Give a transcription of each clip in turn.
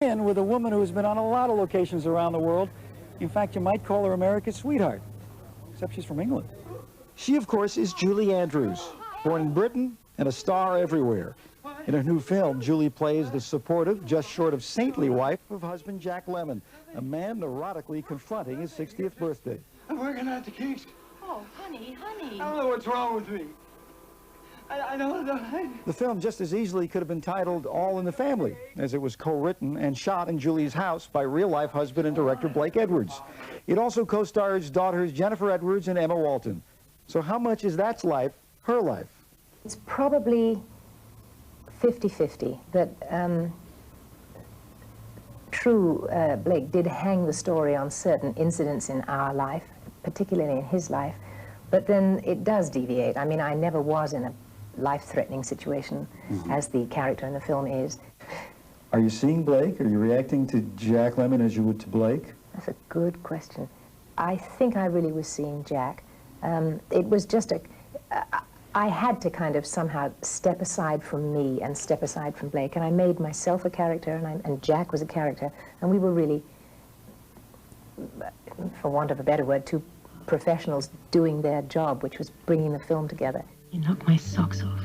In with a woman who's been on a lot of locations around the world. In fact, you might call her America's sweetheart, except she's from England. She, of course, is Julie Andrews, born in Britain and a star everywhere. In her new film, Julie plays the supportive, just short of saintly wife of husband Jack Lemmon, a man neurotically confronting his 60th birthday. I'm working out the kinks. Oh, honey, honey. I don't know what's wrong with me. I don't know. The film just as easily could have been titled All in the Family, as it was co-written and shot in Julie's house by real-life husband and director Blake Edwards. It also co-stars daughters Jennifer Edwards and Emma Walton. So how much is that life her life? It's probably 50-50 that Blake did hang the story on certain incidents in our life, particularly in his life, but then it does deviate. I mean, I never was in a life-threatening situation as the character in the film is. Are you seeing Blake? Are you reacting to Jack Lemmon as you would to Blake? That's a good question. I think I really was seeing Jack. It was just I had to kind of somehow step aside from me and step aside from Blake, and I made myself a character, and Jack was a character, and we were really, for want of a better word, two professionals doing their job, which was bringing the film together. You knocked my socks off.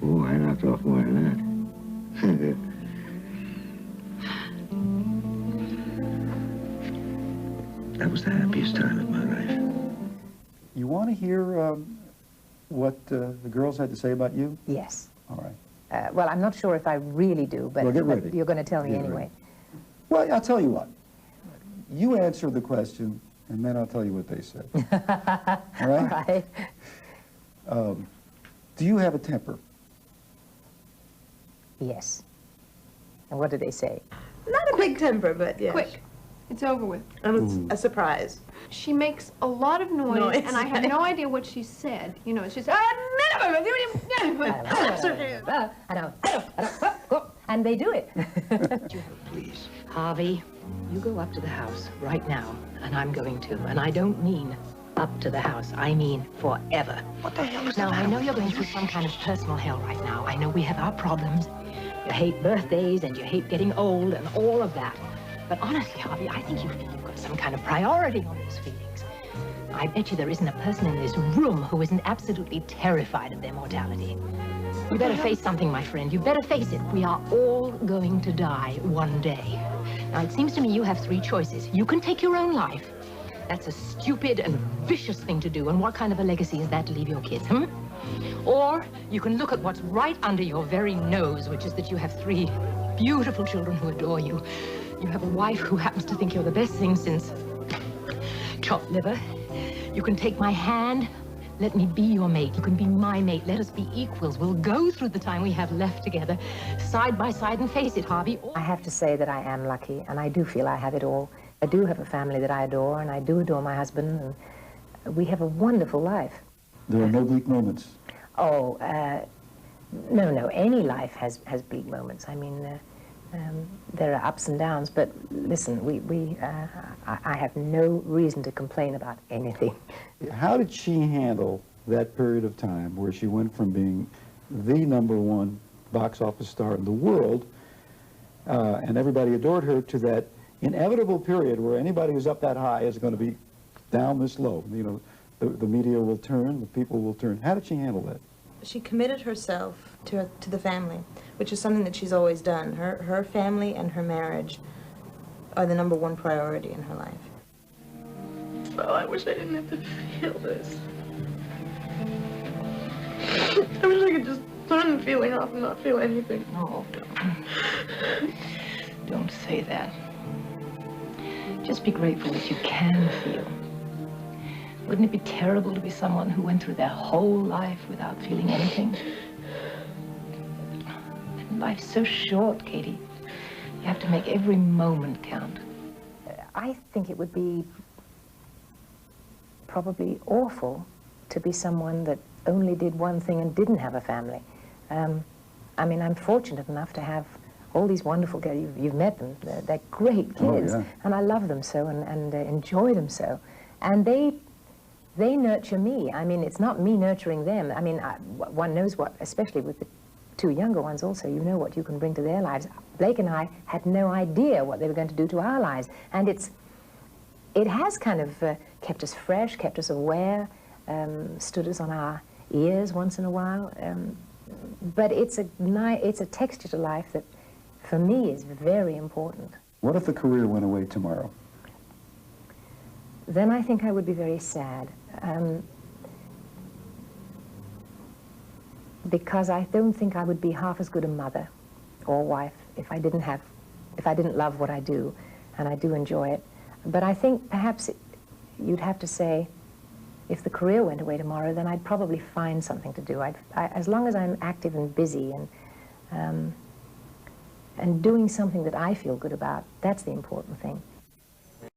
Oh, I knocked off more than that. That was the happiest time of my life. You want to hear what the girls had to say about you? Yes. All right. Well, I'm not sure if I really do, but, Well, get ready. but you're going to tell me Get anyway. ready. Well, I'll tell you what. You answer the question, and then I'll tell you what they said. All right? All right. Do you have a temper? Yes. And what did they say? Not a big temper, but yes. Quick. It's over with. And it's a surprise. She makes a lot of noise, and I have no idea what she said. You know, it's just... And they do it. Please. Harvey, you go up to the house right now, and I'm going to. And I don't mean up to the house. I mean forever. What the hell is Now, the I matter know with you're going you? through some kind of personal hell right now. I know we have our problems. You hate birthdays, and you hate getting old, and all of that. But honestly, Harvey, I think you feel you've got some kind of priority on those feelings. I bet you there isn't a person in this room who isn't absolutely terrified of their mortality. You better face something, my friend. You better face it. We are all going to die one day. Now, it seems to me you have three choices. You can take your own life. That's a stupid and vicious thing to do. And what kind of a legacy is that to leave your kids, Or you can look at what's right under your very nose, which is that you have three beautiful children who adore you. You have a wife who happens to think you're the best thing since chopped liver. You can take my hand. Let me be your mate. You can be my mate. Let us be equals. We'll go through the time we have left together, side by side, and face it, Harvey. I have to say that I am lucky, and I do feel I have it all. I do have a family that I adore, and I do adore my husband, and we have a wonderful life. There are no bleak moments. Oh, no. Any life has bleak moments. I mean, there are ups and downs, but listen, I have no reason to complain about anything. How did she handle that period of time where she went from being the #1 box office star in the world, and everybody adored her, to that inevitable period where anybody who's up that high is going to be down this low? You know, the media will turn, the people will turn. How did she handle that? She committed herself to the family, which is something that she's always done. Her family and her marriage are the #1 priority in her life. Well, I wish I didn't have to feel this. I wish I could just turn the feeling off and not feel anything. Oh, don't say that. Just be grateful that you can feel. Wouldn't it be terrible to be someone who went through their whole life without feeling anything? And life's so short, Katie. You have to make every moment count. I think it would be probably awful to be someone that only did one thing and didn't have a family. I mean, I'm fortunate enough to have all these wonderful kids. You've met them. They're great kids. Oh, yeah. And I love them so and enjoy them so. And they nurture me. I mean, it's not me nurturing them. I mean, one knows what, especially with the two younger ones also, you know what you can bring to their lives. Blake and I had no idea what they were going to do to our lives. And it has kind of kept us fresh, kept us aware, stood us on our ears once in a while. But it's a texture to life that, for me, is very important. What if the career went away tomorrow? Then I think I would be very sad. Because I don't think I would be half as good a mother or wife if I didn't love what I do, and I do enjoy it. But I think perhaps you'd have to say, if the career went away tomorrow, then I'd probably find something to do. As long as I'm active and busy and doing something that I feel good about, that's the important thing.